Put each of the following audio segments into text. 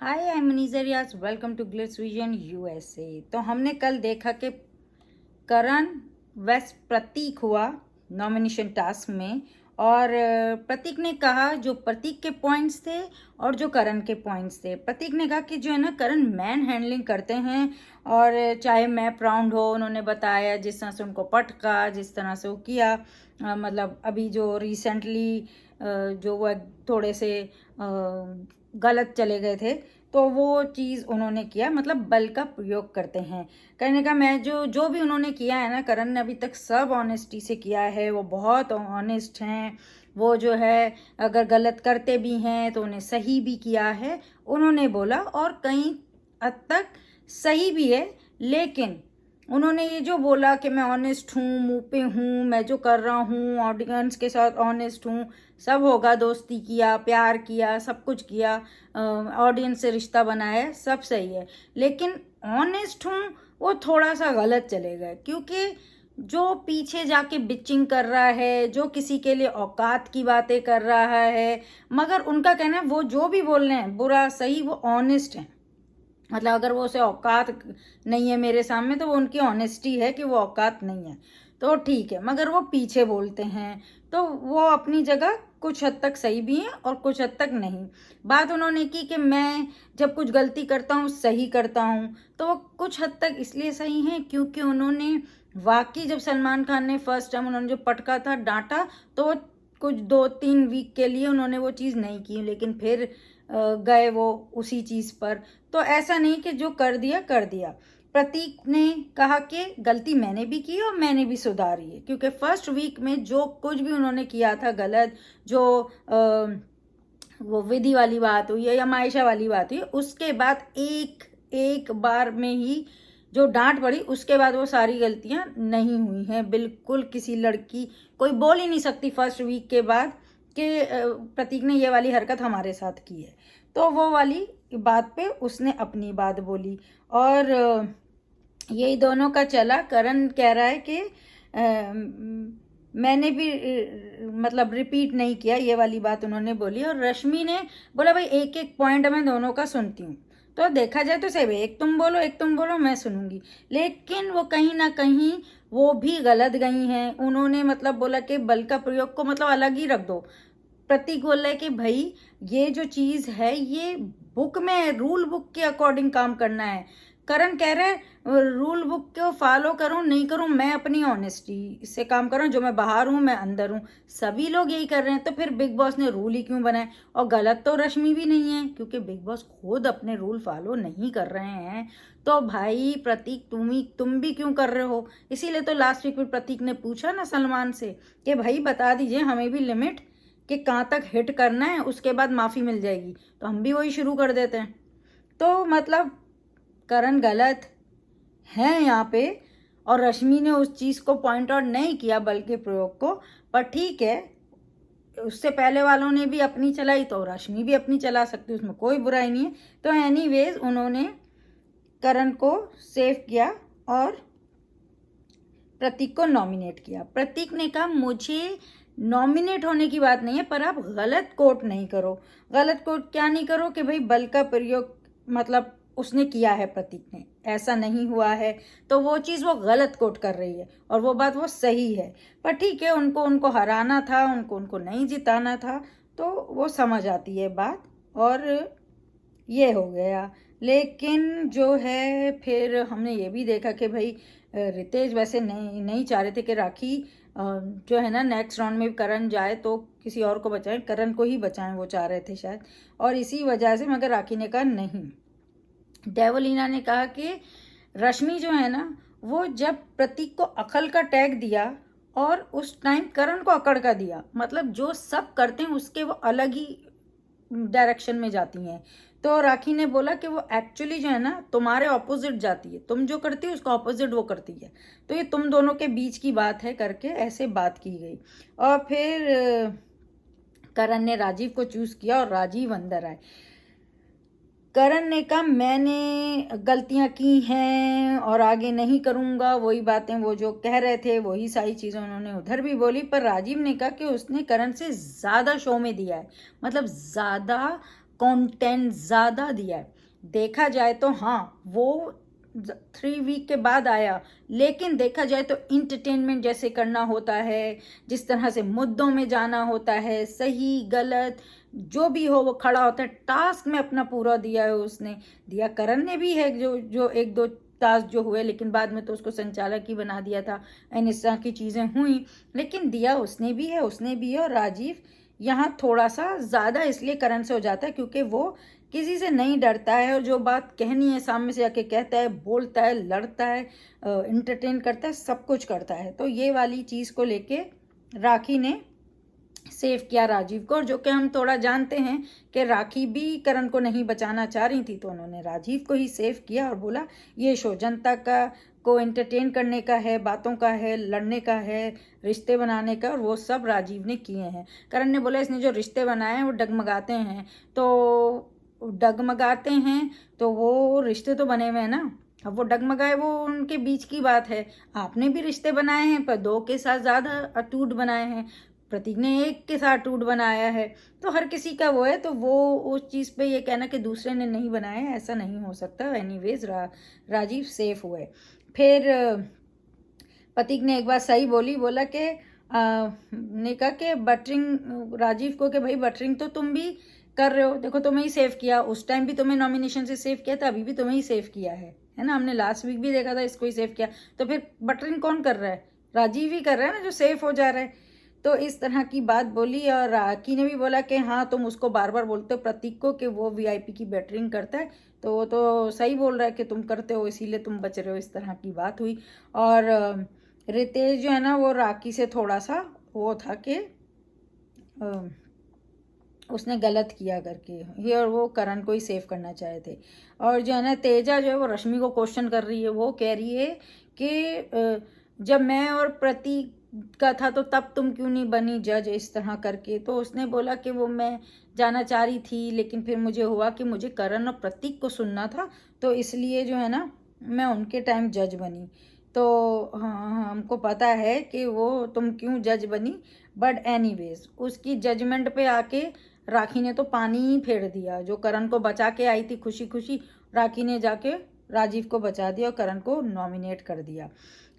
Hi, I am Muniza Riaz. Welcome to Glitz Vision USA. तो हमने कल देखा कि करण वेस्ट प्रतीक हुआ नॉमिनेशन टास्क में, और प्रतीक ने कहा जो प्रतीक के पॉइंट्स थे और जो करण के पॉइंट्स थे। प्रतीक ने कहा कि जो है ना, करण मैन हैंडलिंग करते हैं, और चाहे मैं प्राउड हो, उन्होंने बताया जिस तरह से उनको पटका, जिस तरह से वो किया। मतलब अभी जो रिसेंटली जो वह थोड़े से गलत चले गए थे, तो वो चीज़ उन्होंने किया, मतलब बल का प्रयोग करते हैं। कहने का मैं जो जो भी उन्होंने किया है ना, करण ने अभी तक सब ऑनेस्टी से किया है। वो बहुत ऑनेस्ट हैं। वो जो है, अगर गलत करते भी हैं तो उन्हें सही भी किया है, उन्होंने बोला, और कहीं हद तक सही भी है। लेकिन उन्होंने ये जो बोला कि मैं ऑनेस्ट हूँ, मुँह पे हूँ, मैं जो कर रहा हूँ ऑडियंस के साथ ऑनेस्ट हूँ, सब होगा, दोस्ती किया, प्यार किया, सब कुछ किया, ऑडियंस से रिश्ता बनाया, सब सही है। लेकिन ऑनेस्ट हूँ वो थोड़ा सा गलत चले गए, क्योंकि जो पीछे जाके बिचिंग कर रहा है, जो किसी के लिए औकात की बातें कर रहा है, मगर उनका कहना है वो जो भी बोल रहे हैं, बुरा सही, वो ऑनेस्ट है। मतलब अगर वो उसे औकात नहीं है मेरे सामने, तो वो उनकी ऑनेस्टी है कि वो औकात नहीं है, तो ठीक है। मगर वो पीछे बोलते हैं, तो वो अपनी जगह कुछ हद तक सही भी है और कुछ हद तक नहीं। बात उन्होंने की कि मैं जब कुछ गलती करता हूँ सही करता हूँ, तो वो कुछ हद तक इसलिए सही है क्योंकि उन्होंने वाकई, जब सलमान खान ने फर्स्ट टाइम उन्होंने जो पटका था, डांटा, तो वो कुछ 2-3 वीक के लिए उन्होंने वो चीज़ नहीं की, लेकिन फिर गए वो उसी चीज़ पर। तो ऐसा नहीं कि जो कर दिया कर दिया। प्रतीक ने कहा कि गलती मैंने भी की और मैंने भी सुधारी है, क्योंकि फर्स्ट वीक में जो कुछ भी उन्होंने किया था गलत, जो वो विधि वाली बात हुई है या मायशा वाली बात हुई, उसके बाद एक एक बार में ही जो डांट पड़ी, उसके बाद वो सारी गलतियां नहीं हुई हैं। बिल्कुल किसी लड़की कोई बोल ही नहीं सकती फर्स्ट वीक के बाद कि प्रतीक ने ये वाली हरकत हमारे साथ की है। तो वो वाली बात पे उसने अपनी बात बोली, और यही दोनों का चला। करण कह रहा है कि मैंने भी मतलब रिपीट नहीं किया, ये वाली बात उन्होंने बोली। और रश्मि ने बोला भाई एक एक पॉइंट मैं दोनों का सुनती हूँ, तो देखा जाए तो सही, एक तुम बोलो एक तुम बोलो, मैं सुनूंगी। लेकिन वो कहीं ना कहीं वो भी गलत गई हैं। उन्होंने मतलब बोला कि बल का प्रयोग को मतलब अलग ही रख दो। प्रतीक बोल रहा है कि भाई ये जो चीज़ है, ये बुक में रूल बुक के अकॉर्डिंग काम करना है। करण कह रहे हैं रूल बुक को फॉलो करूं नहीं करूं, मैं अपनी ऑनेस्टी से काम कर रहा हूं, जो मैं बाहर हूं मैं अंदर हूं, सभी लोग यही कर रहे हैं, तो फिर बिग बॉस ने रूल ही क्यों बनाए? और गलत तो रश्मि भी नहीं है, क्योंकि बिग बॉस खुद अपने रूल फॉलो नहीं कर रहे हैं। तो भाई प्रतीक, तुम भी क्यों कर रहे हो? इसीलिए तो लास्ट वीक में प्रतीक ने पूछा ना सलमान से कि भाई बता दीजिए हमें भी लिमिट कि कहाँ तक हिट करना है, उसके बाद माफ़ी मिल जाएगी। तो हम भी वही शुरू कर देते हैं। तो मतलब करण गलत है यहाँ पे, और रश्मि ने उस चीज़ को पॉइंट आउट नहीं किया बल्कि प्रयोग को। पर ठीक है, उससे पहले वालों ने भी अपनी चलाई, तो रश्मि भी अपनी चला सकती है, उसमें कोई बुराई नहीं है। तो एनीवेज उन्होंने करण को सेव किया और प्रतीक को नॉमिनेट किया। प्रतीक ने कहा मुझे नॉमिनेट होने की बात नहीं है, पर आप गलत कोट नहीं करो। गलत कोट क्या नहीं करो कि भाई बल का प्रयोग मतलब उसने किया है, प्रतीक ने, ऐसा नहीं हुआ है। तो वो चीज़ वो गलत कोट कर रही है, और वो बात वो सही है। पर ठीक है, उनको उनको हराना था, उनको उनको नहीं जिताना था, तो वो समझ आती है बात, और ये हो गया। लेकिन जो है, फिर हमने ये भी देखा कि भाई रितेश वैसे नहीं नहीं चाह रहे थे कि राखी जो है ना नेक्स्ट राउंड में करण जाए तो किसी और को बचाएं, करण को ही बचाएं, वो चाह रहे थे शायद। और इसी वजह से, मगर राखी ने कहा नहीं। डेवोलिना ने कहा कि रश्मि जो है ना, वो जब प्रतीक को अकल का टैग दिया, और उस टाइम करण को अकड़ का दिया, मतलब जो सब करते हैं उसके वो अलग ही डायरेक्शन में जाती हैं। तो राखी ने बोला कि वो एक्चुअली जो है ना तुम्हारे ऑपोजिट जाती है, तुम जो करती हो उसका ऑपोजिट वो करती है, तो ये तुम दोनों के बीच की बात है करके ऐसे बात की गई। और फिर करण ने राजीव को चूज किया और राजीव अंदर आए। करण ने कहा मैंने गलतियां की हैं और आगे नहीं करूंगा, वही बातें वो जो कह रहे थे वही सारी चीज़ें उन्होंने उधर भी बोली। पर राजीव ने कहा कि उसने करण से ज़्यादा शो में दिया है, मतलब ज़्यादा कंटेंट ज़्यादा दिया है। देखा जाए तो हाँ, वो 3 वीक के बाद आया, लेकिन देखा जाए तो इंटरटेनमेंट जैसे करना होता है, जिस तरह से मुद्दों में जाना होता है, सही गलत जो भी हो वो खड़ा होता है, टास्क में अपना पूरा दिया है उसने। दिया करण ने भी है, जो जो एक दो टास्क जो हुए, लेकिन बाद में तो उसको संचालक ही बना दिया था, एंड इस तरह की चीज़ें हुई, लेकिन दिया उसने भी है, उसने भी है। और राजीव यहाँ थोड़ा सा ज़्यादा इसलिए करण से हो जाता है क्योंकि वो किसी से नहीं डरता है, और जो बात कहनी है सामने से आके कहता है, बोलता है, लड़ता है, इंटरटेन करता है, सब कुछ करता है। तो ये वाली चीज़ को लेके राखी ने सेव किया राजीव को। और जो कि हम थोड़ा जानते हैं कि राखी भी करण को नहीं बचाना चाह रही थी, तो उन्होंने राजीव को ही सेव किया और बोला ये शो जनता का को एंटरटेन करने का है, बातों का है, लड़ने का है, रिश्ते बनाने का, और वो सब राजीव ने किए हैं। करण ने बोला इसने जो रिश्ते बनाए हैं वो डगमगाते हैं, तो डगमगाते हैं तो वो रिश्ते तो बने हुए हैं ना। अब वो डगमगाए वो उनके बीच की बात है। आपने भी रिश्ते बनाए हैं, पर 2 के साथ ज़्यादा अटूट बनाए हैं, प्रतीक ने 1 के साथ टूट बनाया है। तो हर किसी का वो है, तो वो उस चीज़ पे ये कहना कि दूसरे ने नहीं बनाया है, ऐसा नहीं हो सकता। एनीवेज राजीव सेफ हुए। फिर प्रतीक ने एक बात सही बोली, बोला कि ने कहा कि बटरिंग राजीव को कि भाई बटरिंग तो तुम भी कर रहे हो, देखो तुम्हें ही सेव किया, उस टाइम भी तुम्हें नॉमिनेशन से सेव किया था, अभी भी तुम्हें ही सेव किया है ना, हमने लास्ट वीक भी देखा था इसको ही सेव किया, तो फिर बटरिंग कौन कर रहा है? राजीव ही कर रहा है ना, जो सेफ हो जा रहा है। तो इस तरह की बात बोली। और राखी ने भी बोला कि हाँ तुम उसको बार बार बोलते हो प्रतीक को कि वो वीआईपी की बैटरिंग करता है, तो वो तो सही बोल रहा है कि तुम करते हो, इसीलिए तुम बच रहे हो। इस तरह की बात हुई। और रितेश जो है ना वो राखी से थोड़ा सा वो था कि उसने गलत किया करके ये, और वो करण को ही सेव करना चाहे थे। और जो है ना तेजा जो है वो रश्मि को क्वेश्चन कर रही है, वो कह रही है कि जब मैं और प्रतीक का था तो तब तुम क्यों नहीं बनी जज, इस तरह करके। तो उसने बोला कि वो मैं जाना चाह रही थी, लेकिन फिर मुझे हुआ कि मुझे करण और प्रतीक को सुनना था, तो इसलिए जो है ना मैं उनके टाइम जज बनी। तो हाँ हमको पता है कि वो तुम क्यों जज बनी, बट एनीवेज उसकी जजमेंट पे आके राखी ने तो पानी ही फेर दिया। जो करण को बचा के आई थी खुशी खुशी, राखी ने जाके राजीव को बचा दिया और करण को नॉमिनेट कर दिया।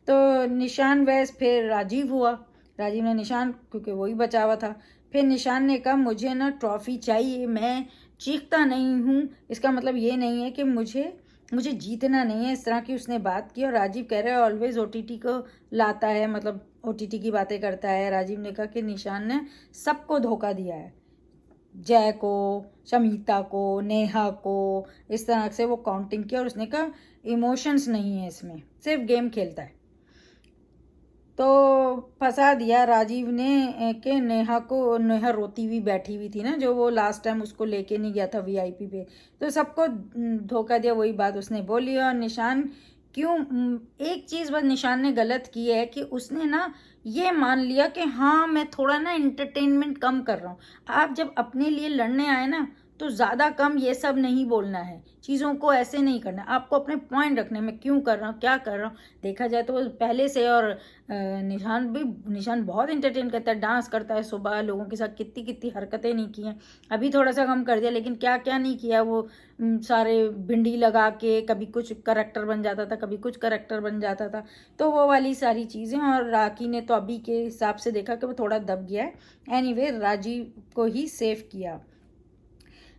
तो निशान वैस फिर राजीव हुआ, राजीव ने निशान, क्योंकि वही बचा हुआ था। फिर निशान ने कहा मुझे ना ट्रॉफी चाहिए, मैं चीखता नहीं हूँ, इसका मतलब ये नहीं है कि मुझे जीतना नहीं है, इस तरह की उसने बात की। और राजीव कह रहे हैं ऑलवेज ओटीटी को लाता है, मतलब ओटीटी की बातें करता है। राजीव ने कहा कि निशान ने सबको धोखा दिया है, जय को, शमिता को, नेहा को, इस तरह से वो काउंटिंग किया। और उसने कहा इमोशंस नहीं है इसमें, सिर्फ गेम खेलता है। तो फंसा दिया राजीव ने कि नेहा रोती हुई बैठी हुई थी ना, जो वो लास्ट टाइम उसको लेके नहीं गया था वीआईपी पे, तो सबको धोखा दिया, वही बात उसने बोली। और निशान क्यों, एक चीज़ बस निशान ने गलत की है कि उसने ना ये मान लिया कि हाँ मैं थोड़ा ना एंटरटेनमेंट कम कर रहा हूँ। आप जब अपने लिए लड़ने आए ना तो ज़्यादा कम ये सब नहीं बोलना है, चीज़ों को ऐसे नहीं करना, आपको अपने पॉइंट रखने में क्यों कर रहा हूँ, क्या कर रहा हूँ। देखा जाए तो वो पहले से, और निशान बहुत एंटरटेन करता है, डांस करता है, सुबह लोगों के साथ कितनी कितनी हरकतें नहीं की हैं, अभी थोड़ा सा कम कर दिया, लेकिन क्या क्या नहीं किया वो। सारे भिंडी लगा के कभी कुछ करेक्टर बन जाता था, कभी कुछ करेक्टर बन जाता था, तो वो वाली सारी चीज़ें। और राखी ने तो अभी के हिसाब से देखा कि वो थोड़ा दब गया है। एनीवे राजीव को ही सेव किया।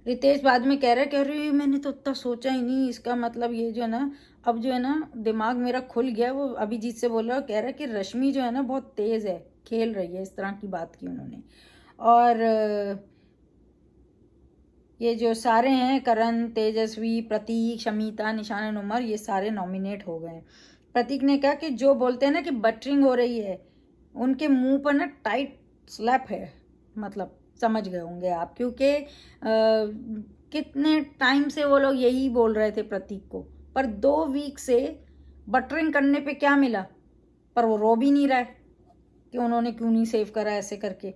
रितेश बाद में कह रहे मैंने तो उतना सोचा ही नहीं, इसका मतलब ये जो है ना, अब जो है ना दिमाग मेरा खुल गया। वो अभिजीत से बोल रहा है, कह रहा है कि रश्मि जो है ना बहुत तेज़ है, खेल रही है, इस तरह की बात की उन्होंने। और ये जो सारे हैं करण, तेजस्वी, प्रतीक, शमिता, निशान, उमर, ये सारे नॉमिनेट हो गए। प्रतीक ने कहा कि जो बोलते हैं ना कि बटरिंग हो रही है, उनके मुंह पर ना टाइट स्लैप है, मतलब समझ गए होंगे आप, क्योंकि कितने टाइम से वो लोग यही बोल रहे थे प्रतीक को, पर 2 वीक से बटरिंग करने पे क्या मिला, पर वो रो भी नहीं रहा है कि उन्होंने क्यों नहीं सेव करा ऐसे करके।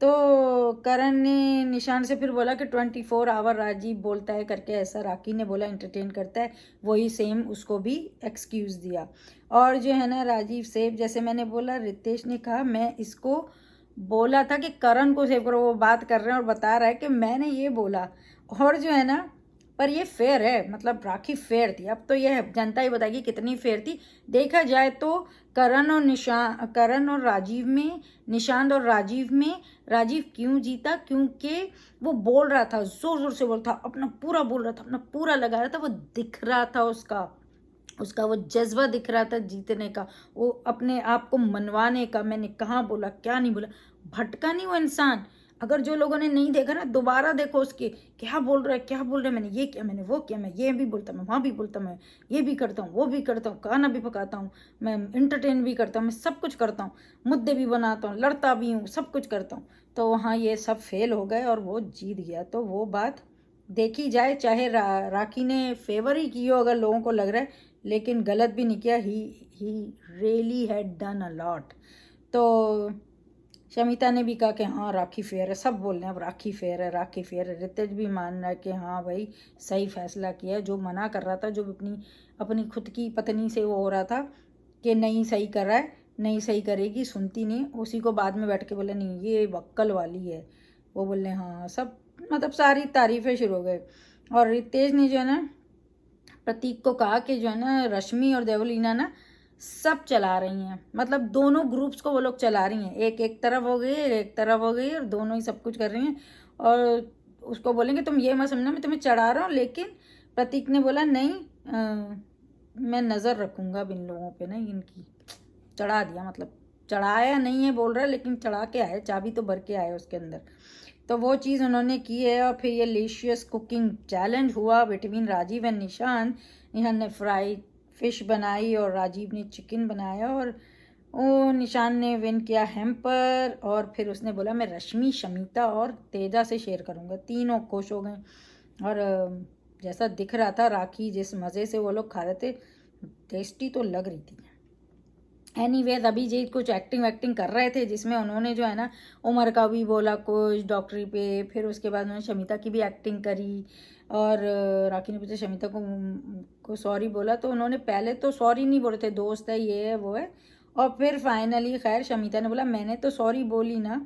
तो करण ने निशान से फिर बोला कि 24 आवर राजीव बोलता है करके, ऐसा राखी ने बोला एंटरटेन करता है, वही सेम उसको भी एक्सक्यूज़ दिया। और जो है ना राजीव सेव, जैसे मैंने बोला, रितेश ने कहा मैं इसको बोला था कि करण को सेव करो, वो बात कर रहे हैं और बता रहा है कि मैंने ये बोला, और जो है ना, पर ये फेयर है, मतलब राखी फेयर थी। अब तो ये जनता ही बताएगी कितनी फेयर थी। देखा जाए तो करण और राजीव में, निशांत और राजीव में राजीव क्यों जीता? क्योंकि वो बोल रहा था, जोर जोर से बोल था, अपना पूरा बोल रहा था, अपना पूरा लगा रहा था, वो दिख रहा था उसका उसका वो जज्बा दिख रहा था जीतने का, वो अपने आप को मनवाने का। मैंने कहाँ बोला, क्या नहीं बोला, भटका नहीं वो इंसान। अगर जो लोगों ने नहीं देखा ना, दोबारा देखो उसके, क्या बोल रहा है, क्या बोल रहा है, मैंने ये किया, मैंने वो किया, मैं ये भी बोलता, मैं वहाँ भी बोलता, मैं ये भी करता हूँ, वो भी करता हूँ, खाना भी पकाता हूँ, मैं इंटरटेन भी करता हूँ, मैं सब कुछ करता हूँ, मुद्दे भी बनाता हूँ, लड़ता भी हूँ, सब कुछ करता हूँ। तो वहाँ ये सब फेल हो गए और वो जीत गया। तो वो बात देखी जाए, चाहे राखी ने फेवर ही की हो अगर लोगों को लग रहा है, लेकिन गलत भी नहीं किया। He really had done a lot. तो शमिता ने भी कहा कि हाँ राखी फेयर है, सब बोल रहे हैं अब राखी फेयर है, राखी फेयर है। रितेश भी मान रहा है कि हाँ भाई सही फैसला किया है। जो मना कर रहा था, जो अपनी अपनी खुद की पत्नी से वो हो रहा था कि नहीं सही कर रहा है, नहीं सही करेगी, सुनती नहीं, उसी को बाद में बैठ के बोले नहीं ये वक्कल वाली है। वो बोल रहे हाँ, सब मतलब सारी तारीफ़ें शुरू हो गए। और रितेश ने जो है ना प्रतीक को कहा कि जो है ना रश्मि और देवलीना ना सब चला रही हैं, मतलब दोनों ग्रुप्स को वो लोग चला रही हैं, एक एक तरफ हो गई, एक तरफ हो गई, और दोनों ही सब कुछ कर रही हैं। और उसको बोलेंगे तुम ये मत समझना मैं तुम्हें चढ़ा रहा हूँ, लेकिन प्रतीक ने बोला नहीं, मैं नज़र रखूँगा अब इन लोगों पे ना, इनकी। चढ़ा दिया, मतलब चढ़ाया नहीं है बोल रहा है, लेकिन चढ़ा के आए, चाबी तो भर के आए उसके अंदर। तो वो चीज़ उन्होंने की है। और फिर ये लेशियस कुकिंग चैलेंज हुआ बिटवीन राजीव एंड निशान। निशान ने फ्राई फिश बनाई और राजीव ने चिकन बनाया, और वो निशान ने विन किया हैम्पर। और फिर उसने बोला मैं रश्मि, शमिता और तेजा से शेयर करूँगा। तीनों खुश हो गए। और जैसा दिख रहा था राखी जिस मज़े से वो लोग खा रहे थे, टेस्टी तो लग रही थी। एनीवेज अभिजीत कुछ एक्टिंग वैक्टिंग कर रहे थे, जिसमें उन्होंने जो है ना उमर का भी बोला कुछ डॉक्टरी पे, फिर उसके बाद उन्होंने शमिता की भी एक्टिंग करी। और राखी ने पूछा शमिता को सॉरी बोला, तो उन्होंने पहले तो सॉरी नहीं बोले थे, दोस्त है ये है वो है। और फिर फाइनली खैर शमिता ने बोला मैंने तो सॉरी बोली ना।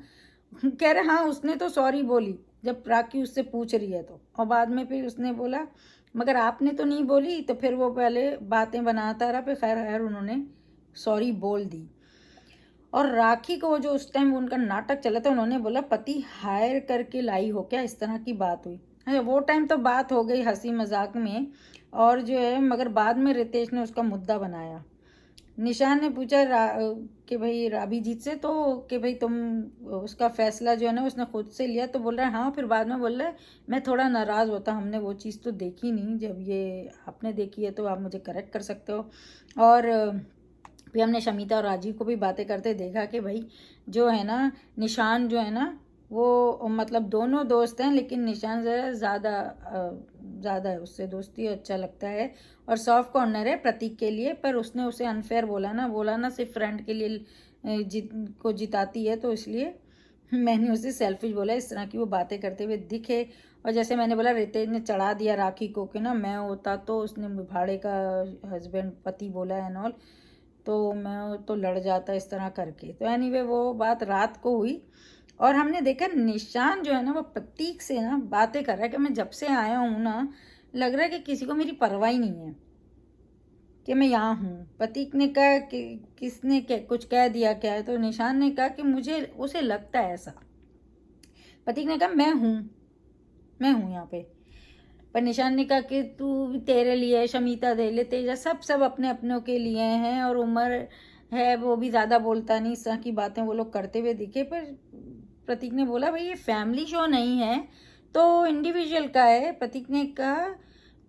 कह रहे हाँ उसने तो सॉरी बोली, जब राखी उससे पूछ रही है तो। और बाद में फिर उसने बोला मगर आपने तो नहीं बोली, तो फिर वो पहले बातें बनाता रहा, फिर खैर उन्होंने सॉरी बोल दी। और राखी को जो उस टाइम उनका नाटक चला था, उन्होंने बोला पति हायर करके लाई हो क्या, इस तरह की बात हुई। अच्छा वो टाइम तो बात हो गई हंसी मजाक में, और जो है मगर बाद में रितेश ने उसका मुद्दा बनाया। निशान ने पूछा कि भाई अभिजीत से, तो कि भाई तुम उसका फैसला जो है ना उसने खुद से लिया, तो बोल रहा है हाँ। फिर बाद में बोल रहा है मैं थोड़ा नाराज़ होता, हमने वो चीज़ तो देखी नहीं, जब ये आपने देखी है तो आप मुझे करेक्ट कर सकते हो। और फिर हमने शमिता और राजीव को भी बातें करते देखा कि भाई जो है ना निशान जो है ना वो मतलब दोनों दोस्त हैं, लेकिन निशान ज़रा ज़्यादा है, उससे दोस्ती अच्छा लगता है। और सॉफ्ट कॉर्नर है प्रतीक के लिए, पर उसने उसे अनफेयर बोला ना सिर्फ फ्रेंड के लिए को जिताती है, तो इसलिए मैंने उसे सेल्फिश बोला। इस तरह की वो बातें करते हुए दिखे। और जैसे मैंने बोला रितेश ने चढ़ा दिया राखी को कि ना मैं होता तो उसने भाड़े का हस्बैंड पति बोला एंड ऑल, तो मैं तो लड़ जाता इस तरह करके। तो एनीवे वो बात रात को हुई। और हमने देखा निशान जो है ना वो प्रतीक से ना बातें कर रहा है कि मैं जब से आया हूँ ना लग रहा है कि किसी को मेरी परवाह ही नहीं है कि मैं यहाँ हूँ। प्रतीक ने कहा कि किसने क्या कुछ कह दिया क्या है, तो निशान ने कहा कि मुझे उसे लगता है ऐसा। प्रतीक ने कहा मैं हूँ यहाँ पे। पर निशान ने कहा कि तू तेरे लिए, शमिता दे ले, तेजा सब अपने अपनों के लिए हैं, और उमर है वो भी ज़्यादा बोलता नहीं, इस तरह की बातें वो लोग करते हुए दिखे। पर प्रतीक ने बोला भाई ये फैमिली शो नहीं है तो इंडिविजुअल का है। प्रतीक ने कहा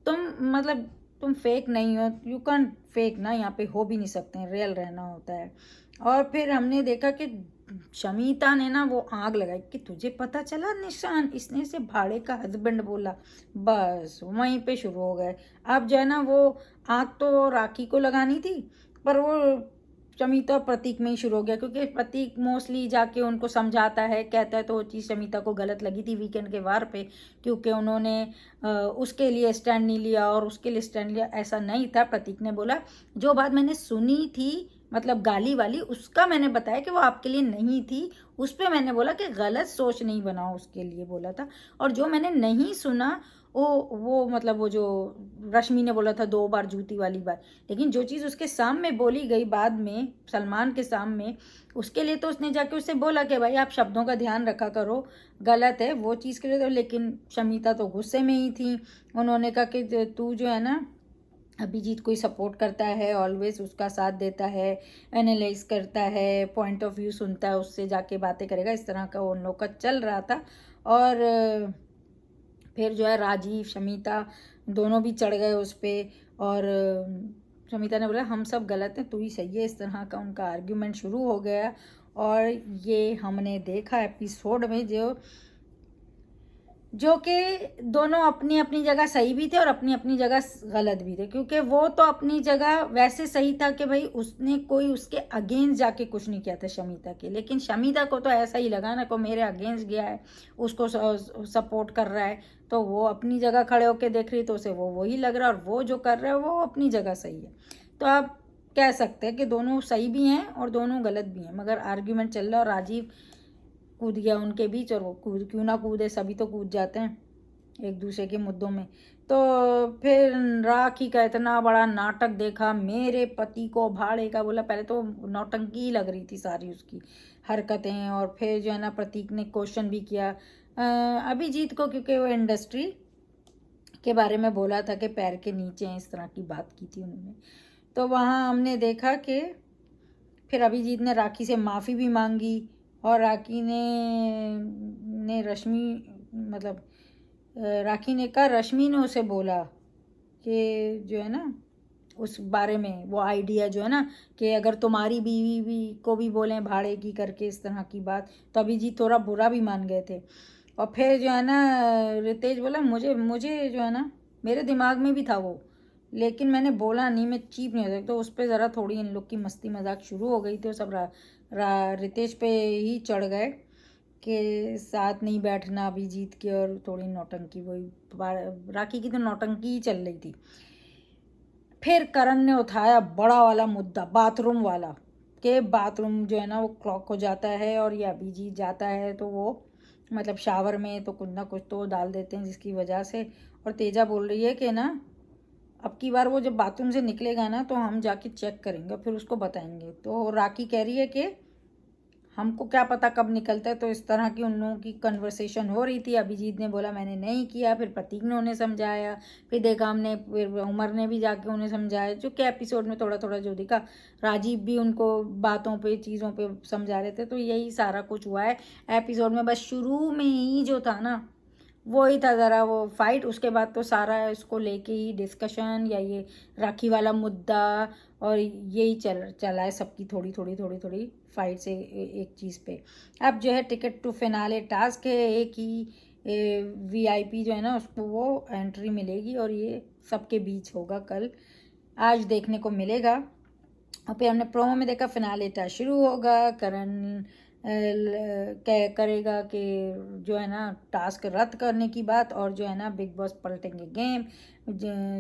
तुम मतलब तुम फेक नहीं हो, यू कैन फेक ना, यहाँ पे हो भी नहीं सकते हैं, रियल रहना होता है। और फिर हमने देखा कि शमिता ने ना वो आग लगाई कि तुझे पता चला निशान, इसने से भाड़े का हस्बैंड बोला। बस वहीं पे शुरू हो गए। अब जो है ना वो आग तो राखी को लगानी थी, पर वो शमिता प्रतीक में ही शुरू हो गया, क्योंकि प्रतीक मोस्टली जाके उनको समझाता है, कहता है, तो वो चीज़ शमिता को गलत लगी थी वीकेंड के वार पे, क्योंकि उन्होंने उसके लिए स्टैंड नहीं लिया और उसके लिए स्टैंड लिया, ऐसा नहीं था। प्रतीक ने बोला जो बात मैंने सुनी थी मतलब गाली वाली, उसका मैंने बताया कि वो आपके लिए नहीं थी। उस पर मैंने बोला कि गलत सोच नहीं बनाओ, उसके लिए बोला था। और जो मैंने नहीं सुना वो मतलब वो जो रश्मि ने बोला था 2 बार जूती वाली बात, लेकिन जो चीज़ उसके सामने बोली गई बाद में सलमान के सामने, उसके लिए तो उसने जाके उससे बोला कि भाई आप शब्दों का ध्यान रखा करो, गलत है वो चीज़ के लिए। तो लेकिन शमीता तो गुस्से में ही थी। उन्होंने कहा कि तू जो है ना अभिजीत को ही सपोर्ट करता है, ऑलवेज उसका साथ देता है, एनालाइज करता है, पॉइंट ऑफ व्यू सुनता है, उससे जाके बातें करेगा, इस तरह का उन लोग का चल रहा था। और फिर जो है राजीव शमीता दोनों भी चढ़ गए उस पर। और शमीता ने बोला हम सब गलत हैं, तू ही सही है, इस तरह का उनका आर्ग्यूमेंट शुरू हो गया। और ये हमने देखा एपिसोड में जो कि दोनों अपनी अपनी जगह सही भी थे और अपनी अपनी जगह गलत भी थे, क्योंकि वो तो अपनी जगह वैसे सही था कि भाई उसने कोई उसके अगेंस्ट जाके कुछ नहीं किया था शमीता के, लेकिन शमीता को तो ऐसा ही लगा ना को मेरे अगेंस्ट गया है, उसको सपोर्ट कर रहा है, तो वो अपनी जगह खड़े होके देख रही तो उसे वो वही लग रहा है, और वो जो कर रहा है वो अपनी जगह सही है। तो आप कह सकते हैं कि दोनों सही भी हैं और दोनों गलत भी हैं, मगर आर्ग्यूमेंट चल रहा है और राजीव कूद गया उनके बीच, और वो कूद क्यों ना कूदे, सभी तो कूद जाते हैं एक दूसरे के मुद्दों में। तो फिर राखी का इतना बड़ा नाटक देखा, मेरे पति को भाड़े का बोला, पहले तो नौटंकी ही लग रही थी सारी उसकी हरकतें। और फिर जो है ना प्रतीक ने क्वेश्चन भी किया अभिजीत को, क्योंकि वो इंडस्ट्री के बारे में बोला था कि पैर के नीचे हैं, इस तरह की बात की थी उन्होंने। तो वहाँ हमने देखा कि फिर अभिजीत ने राखी से माफ़ी भी मांगी, और राखी ने रश्मि मतलब राखी ने कहा, रश्मि ने उसे बोला कि जो है ना उस बारे में वो आइडिया जो है ना कि अगर तुम्हारी बीवी भी को भी बोलें भाड़े की करके इस तरह की बात, तो अभिजीत थोड़ा बुरा भी मान गए थे। और फिर जो है ना रितेश बोला मुझे मुझे जो है ना मेरे दिमाग में भी था वो, लेकिन मैंने बोला नहीं, मैं चीप नहीं हो सकता। तो उस पर ज़रा थोड़ी इन लोग की मस्ती मजाक शुरू हो गई थी, तो सब रितेश पे ही चढ़ गए कि साथ नहीं बैठना अभिजीत के, और थोड़ी नौटंकी वही राखी की तो नौटंकी ही चल रही थी। फिर करण ने उठाया बड़ा वाला मुद्दा, बाथरूम वाला, कि बाथरूम जो है ना वो क्लॉक हो जाता है और ये अभिजीत जाता है तो वो मतलब शावर में तो कुछ ना कुछ तो डाल देते हैं जिसकी वजह से। और तेजा बोल रही है कि ना अब की बार वो जब बाथरूम से निकलेगा ना तो हम जाके चेक करेंगे फिर उसको बताएंगे। तो राखी कह रही है कि हमको क्या पता कब निकलता है। तो इस तरह की उन लोगों की कन्वर्सेशन हो रही थी। अभिजीत ने बोला मैंने नहीं किया, फिर प्रतीक ने उन्हें समझाया, फिर देखा हमने, फिर उमर ने भी जाके उन्हें समझाया, जो कि एपिसोड में थोड़ा थोड़ा जो दिखा। राजीव भी उनको बातों पे चीज़ों पे समझा रहे थे। तो यही सारा कुछ हुआ है एपिसोड में। बस शुरू में ही जो था ना वो ही था ज़रा वो फाइट, उसके बाद तो सारा इसको लेके ही डिस्कशन या ये राखी वाला मुद्दा और यही चला है सबकी थोड़ी थोड़ी थोड़ी थोड़ी फाइट से एक चीज़ पे। अब जो है टिकट टू फिनाले टास्क है, एक ही वीआईपी जो है ना उसको वो एंट्री मिलेगी और ये सबके बीच होगा कल, आज देखने को मिलेगा। और फिर हमने प्रोमो में देखा फिनाले टास्क शुरू होगा, करण करेगा कि जो है ना टास्क रद्द करने की बात, और जो है ना बिग बॉस पलटेंगे गेम,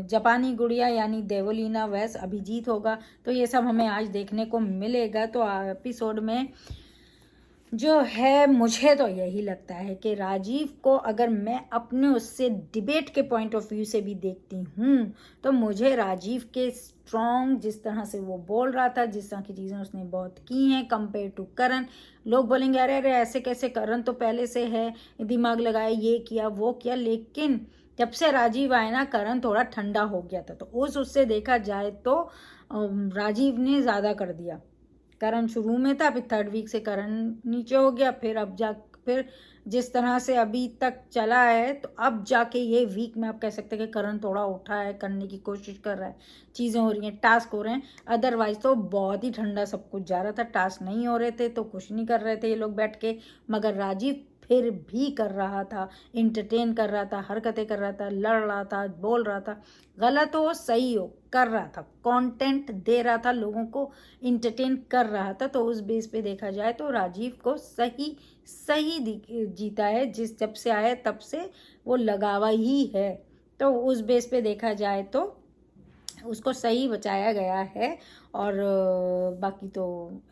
जापानी गुड़िया यानी देवोलीना वैस अभिजीत होगा। तो ये सब हमें आज देखने को मिलेगा। तो एपिसोड में जो है मुझे तो यही लगता है कि राजीव को अगर मैं अपने उससे डिबेट के पॉइंट ऑफ व्यू से भी देखती हूँ तो मुझे राजीव के स्ट्रॉन्ग जिस तरह से वो बोल रहा था, जिस तरह की चीज़ें उसने बहुत की हैं कंपेयर टू करण, लोग बोलेंगे अरे अरे ऐसे कैसे, करण तो पहले से है, दिमाग लगाया, ये किया वो किया, लेकिन जब से राजीव आए ना करण थोड़ा ठंडा हो गया था। तो उससे देखा जाए तो राजीव ने ज़्यादा कर दिया। करण शुरू में था, फिर 3rd वीक से करण नीचे हो गया, फिर जिस तरह से अभी तक चला है तो अब जाके ये वीक में आप कह सकते हैं कि करण थोड़ा उठा है, करने की कोशिश कर रहा है, चीज़ें हो रही हैं, टास्क हो रहे हैं। अदरवाइज तो बहुत ही ठंडा सब कुछ जा रहा था, टास्क नहीं हो रहे थे तो कुछ नहीं कर रहे थे ये लोग बैठ के, मगर राजीव फिर भी कर रहा था, इंटरटेन कर रहा था, हरकतें कर रहा था, लड़ रहा था, बोल रहा था, गलत हो सही हो कर रहा था, कंटेंट दे रहा था, लोगों को इंटरटेन कर रहा था। तो उस बेस पे देखा जाए तो राजीव को सही जीता है, जब से आया तब से वो लगावा ही है। तो उस बेस पे देखा जाए तो उसको सही बचाया गया है। और बाकी तो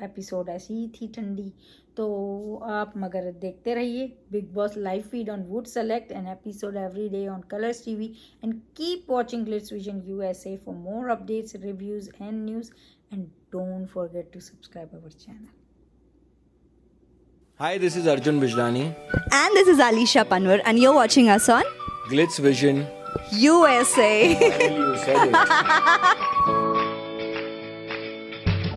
एपिसोड ऐसी ही थी ठंडी। तो आप मगर देखते रहिए Bigg Boss live feed on Voot select an episode every day on Colors TV and keep watching Glitz Vision USA for more updates, reviews and news and don't forget to subscribe our channel. Hi, this is Arjun Bijlani. And this is Alisha Panwar, and you're watching us on Glitz Vision. USA. Finally, you said it.